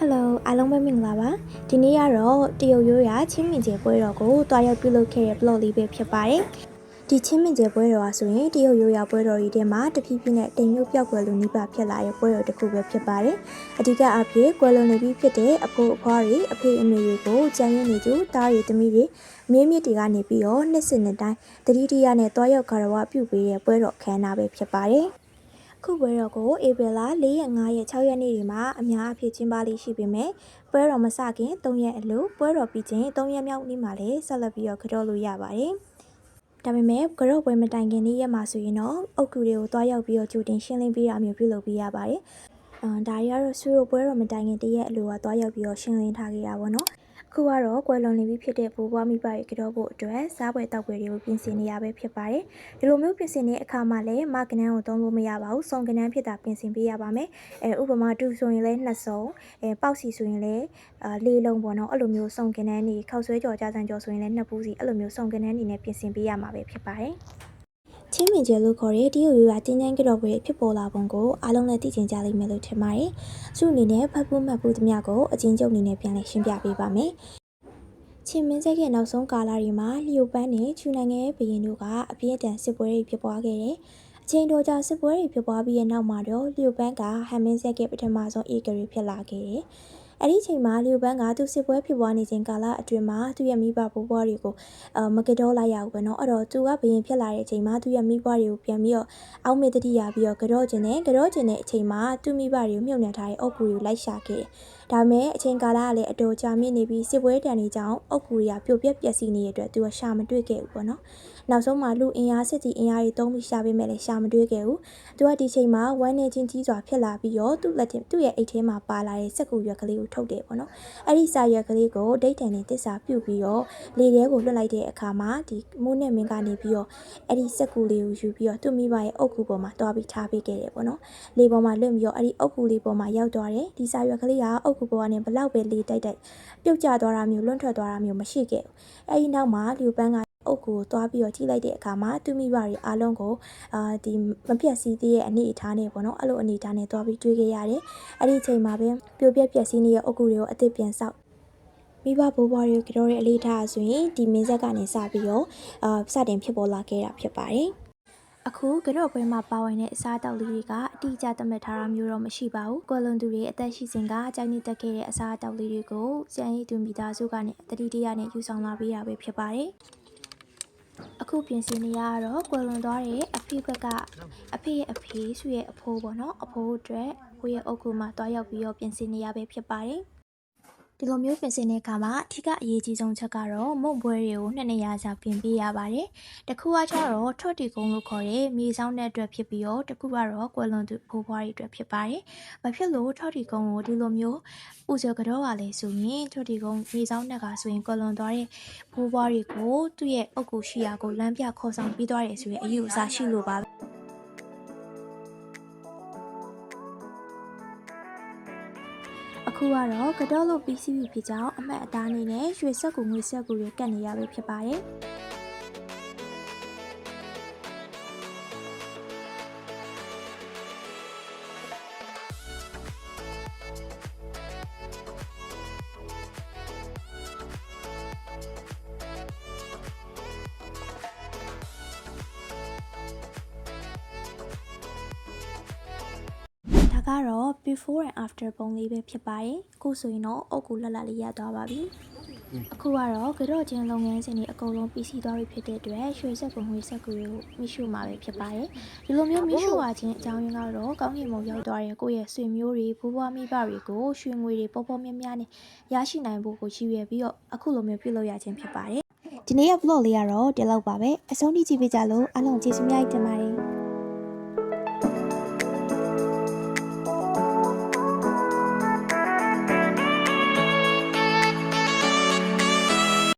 Hello အားလုံးပဲမင်္ဂလာပါဒီနေ့ကတော့တရုတ်ရိုးရာချင်းမြင့်ကျဲပွဲတော်ကိုတွားရောက်ပြုလုပ်ခဲ့တဲ့ blog လေးပဲဖြစ်ပါတယ်ဒီချင်းမြင့်ကျဲပွဲတော်ဟာဆိုရင်တရုတ်ရိုးရာပွဲတော်ကြီးထဲမှာတဖြည်းဖြည်းနဲ့တိမ်မြုပ်ပြောက်ကွယ်လိုနှိပါဖြစ်လာတဲ့ပွဲတော်တစ်ခုပဲဖြစ်ပါတယ်အဓိကအဖြစ်ကွယ်လွန်နေပြီးဖြစ်တဲ့အဖိုးအဖွားတွေအဖေအမေတွေကိုကြံရင်းနေသူတားရီသမီးတွေမြင်းမြစ်တွေကနေပြီးတော့နှစ်စဉ်နှစ်တိုင်းတတိတရနဲ့တွားရောက်ကာရဝပြုပေးတဲ့ပွဲတော်ခမ်းနားပဲဖြစ်ပါတယ်ခုပွဲတော်ကိုဧပြီလ4ရက်5ရက်6ရက်နေ့တွေမှာအများအပြားကျင်းပလေးရှိပေမဲ့ပွဲတော်မစခင်3ရက်အလိုပွဲတော်ပြီးချင်း3ရက်မြောက်နေ့မှာလည်းဆက်လက်ပြီးတော့ကြော်လို့ရပါတယ်။ဒါပေမဲ့ကြော်ပွဲမတိုင်ခင်နေ့ရက်မှာဆိုရင်တော့အုတ်ကူတွေကိုတွားရောက်ပြီးတော့ကြိုတင်ရှင်းလင်းပေးတာမျိုးပြုလုပ်ပေးရပါတယ်။ဒါရီကတော့ဆူရိုပွဲတော်မတိုင်ခင်တရက်အလိုကတွားရောက်ပြီးတော့ရှင်းလင်းထားခဲ့တာပေါ့နော်။ခုကတော့ကွယ်လွန်နေပြီဖြစ်တဲ့ဘိုးဘွားမိဘတွေကြောဖို့အတွက်စားပွဲတောက်ပွဲတွေကိုပြင်ဆင်နေရပဲဖြစ်ပါတယ်။ဒီလိုမျိုးပြင်ဆင်တဲ့အခါမှာလည်းမကနန်းကိုသုံးလို့မရပါဘူး။စုံကနန်းဖြစ်တာပြင်ဆင်ပေးရပါမယ်။ဥပမာတူဆိုရင်လည်း2စုံပေါက်စီဆိုရင်လည်း4လုံးပေါ့နော်အဲ့လိုမျိုးစုံကနန်းတွေခောက်ဆွဲကြော်ကြဆန်ကြော်ဆိုရင်လည်း2ပူးစီအဲ့လိုမျိုးစုံကနန်းတွေနဲ့ပြင်ဆင်ပေးရမှာပဲဖြစ်ပါတယ်။ချင်းမြင့်ကျဲလို့ခေါ်တဲ့တရုတ်ရိုးရာတင်းကျန်းကြော်ပွဲဖြစ်ပေါ်လာပုံကိုအားလုံးလည်းသိကျင်ကြလိမ့်မယ်လို့ထင်ပါတယ်။သူ့အနေနဲ့ဖတ်ဖို့မှတ်ဖို့သမျှကိုအချင်းချုပ်အနေနဲ့ပြန်လည်ရှင်းပြပေးပါမယ်။ချင်းမင်းဆက်ရဲ့နောက်ဆုံးကာလတွေမှာလျိုပန်းနဲ့ချူနိုင်ငံရဲ့ဘုရင်တို့ကအပြည့်အထန်စစ်ပွဲတွေဖြစ်ပွားခဲ့တယ်။အချိန်တော်ကြာစစ်ပွဲတွေဖြစ်ပွားပြီးတဲ့နောက်မှာတော့လျိုပန်းကဟန်မင်းဆက်ရဲ့ပထမဆုံးဧကရီဖြစ်လာခဲ့တယ်။အဲ့ဒီချိန်မှာလျိုပန်းကသူစစ်ပွဲဖြစ်ပွားနေချိန်ကာလအတွင်းမှာသူ့ရဲ့မိဘဘိုးဘွားတွေကိုမကတော့လိုက်ရဘူးပဲเนาะအဲ့တော့သူကဘုရင်ဖြစ်လာတဲ့အချိန်မှာသူ့ရဲ့မိဘတွေကိုပြန်ပြီးတော့အောက်မေ့တတိယပြီးတော့ကတော့ကျင်တဲ့အချိန်မှာသူ့မိဘတွေကိုမြုပ်နှံထားတဲ့အုပ်ကူတွေကိုလိုက်ရှာခဲ့တယ်ဒါပေမဲ့အချိန်ကာလကလည်းအတော်ကြာမြင့်နေပြီးစစ်ပွဲတန်တွေကြောင့်အုပ်ကူတွေကပြိုပြက်ပျက်စီးနေတဲ့အတွက်သူကရှာမတွေ့ခဲ့ဘူးပေါ့နော်နောက်ဆုံးမှာလူအင်အားစစ်တီအင်အားတွေတုံးပြီးရှာပေးမဲ့လည်းရှာမတွေ့ခဲ့ဘူးသူကဒီချိန်မှာဝမ်းနေချင်းကြီးစွာဖြစ်လာပြီးတော့သူ့ရဲ့အိတ်ထဲမှာပါလာတဲ့စက်ကူရွက်ကလေးကိုထုတ်တယ်ပေါ့နော်အဲ့ဒီစာရွက်ကလေးကိုဒိတ်တန်နဲ့တစ္ဆာပြုတ်ပြီးတော့လေထဲကိုလွှတ်လိုက်တဲ့အခါမှာဒီမိုးနဲ့မင်းကနေပြီးတော့အဲ့ဒီစက်ကူလေးကိုယူပြီးတော့သူ့မိဘရဲ့အုတ်ကူပေါ်မှာတွားပြီးထားပေးခဲ့တယ်ပေါ့နော်လေပေါ်မှာလွတ်ပြီးတော့အဲ့ဒီအုတ်ကူလေးပေါ်မှာရောက်သွားတယ်ဒီစာရွက်ကလေးကအုတ်ကူပေါ်ကနေဘလောက်ပဲလေတိုက်ပြုတ်ကျသွားတာမျိုးလွန့်ထွက်သွားတာမျိုးမရှိခဲ့ဘူးအဲ့ဒီနောက်မှာလျူပန်းကအုတ်ကူကိုတွားပြီးတော့ထိလိုက်တဲ့အခါမှာသူ့မိဘတွေအားလုံးကိုဒီမပြတ်စည်းသေးတဲ့အနေအထားနဲ့ပေါ့နော်အဲ့လိုအနေအထားနဲ့တွားပြီးတွေ့ခဲ့ရတယ်အဲ့ဒီအချိန်မှာပဲပြိုပြက်ပျက်စီးနေတဲ့အုတ်ကူတွေကိုအသစ်ပြန်ဆောက်မိဘဘိုးဘွားတွေကြောတဲ့အလေးထားဆိုရင်ဒီမင်းဆက်ကနေစပြီးတော့စတင်ဖြစ်ပေါ်လာခဲ့တာဖြစ်ပါတယ်အခုကြော့ပွဲမှာပါဝင်တဲ့အစားအသောက်လေးတွေကအတိအကျသတ်မှတ်ထားတာမျိုးတော့မရှိပါဘူး။ကွယ်လွန်သူတွေအသက်ရှိစဉ်ကကြိုက်နေတတ်ခဲ့တဲ့အစားအသောက်လေးတွေကိုကျန်ရည်သူမိသားစုကနေတတိတရနဲ့ယူဆောင်လာပေးတာပဲဖြစ်ပါတယ်။အခုပြင်ဆင်နေရတော့ကွယ်လွန်သွားတဲ့အဖေဘက်ကအဖေရဲ့အဖေစုရဲ့အဖိုးပေါ့နော်။အဖိုးအတွက်ကိုယ့်ရဲ့အုပ်ကူမှာတွားရောက်ပြီးတော့ပြင်ဆင်နေရပဲဖြစ်ပါတယ်။ဒီလိုမျိုးပြင်ဆင်တဲ့အခါမှာအထူးအရေးကြီးဆုံးချက်ကတော့မုံပွဲတွေကိုနှစ်နေရာစာပြင်ပေးရပါတယ်။တစ်ခုကကျတော့ထွတ်တီကုန်းလို့ခေါ်တဲ့မြေဆောင်တဲ့အတွက်ဖြစ်ပြီးတော့တစ်ခုကတော့ကွယ်လွန်သူဘိုးဘွားတွေအတွက်ဖြစ်ပါတယ်။ဘာဖြစ်လို့ထွတ်တီကုန်းကိုဒီလိုမျိုးပူဇော်ကြောပါလဲဆိုရင်ထွတ်တီကုန်းမြေဆောင်တဲ့ကဆိုရင်ကွယ်လွန်သွားတဲ့ဘိုးဘွားတွေကိုသူ့ရဲ့အုပ်ကူရှိရာကိုလမ်းပြခေါ်ဆောင်ပြီးသွားတယ်ဆိုရင်အယူအဆရှိလို့ပါအခုကတော့ကတော့လို့ပြီးစီးပြီဖြစ်ကြောင်းအမှတ်အသားအနေနဲ့ရွှေဆက်ကူငွေဆက်ကူတွေကတ်နေရပဲဖြစ်ပါတယ်ကတော့ before and after ပုံလေးပဲဖြစ်ပါတယ်အခုဆိုရင်တော့အုတ်ကူလှလှလေးရသွားပါပြီအခုကတော့ကြော့ချင်းလုပ်ငန်းစဉ်တွေအကုန်လုံးပြီးစီးသွားပြီဖြစ်တဲ့အတွက်ရွှေဆက်ကူငွေဆက်ကူတွေကိုမိရှုမှာပဲဖြစ်ပါတယ်ဒီလိုမျိုးမိရှုပါခြင်းအကြောင်းရင်းကတော့ကောင်းကင်ဘုံရောက်သွားတဲ့ကိုယ့်ရဲ့ဆွေမျိုးတွေဘိုးဘွားမိဘတွေကိုရွှေငွေတွေပေါ်ပေါ်များများနဲ့ရရှိနိုင်ဖို့ကိုရည်ရွယ်ပြီးတော့အခုလိုမျိုးပြုလုပ်ရခြင်းဖြစ်ပါတယ်ဒီနေ့ရဲ့ vlog လေးကတော့ဒီလောက်ပါပဲအဆုံးထိကြည့်ပေးကြလို့အားလုံးကျေးဇူးများတင်ပါတယ်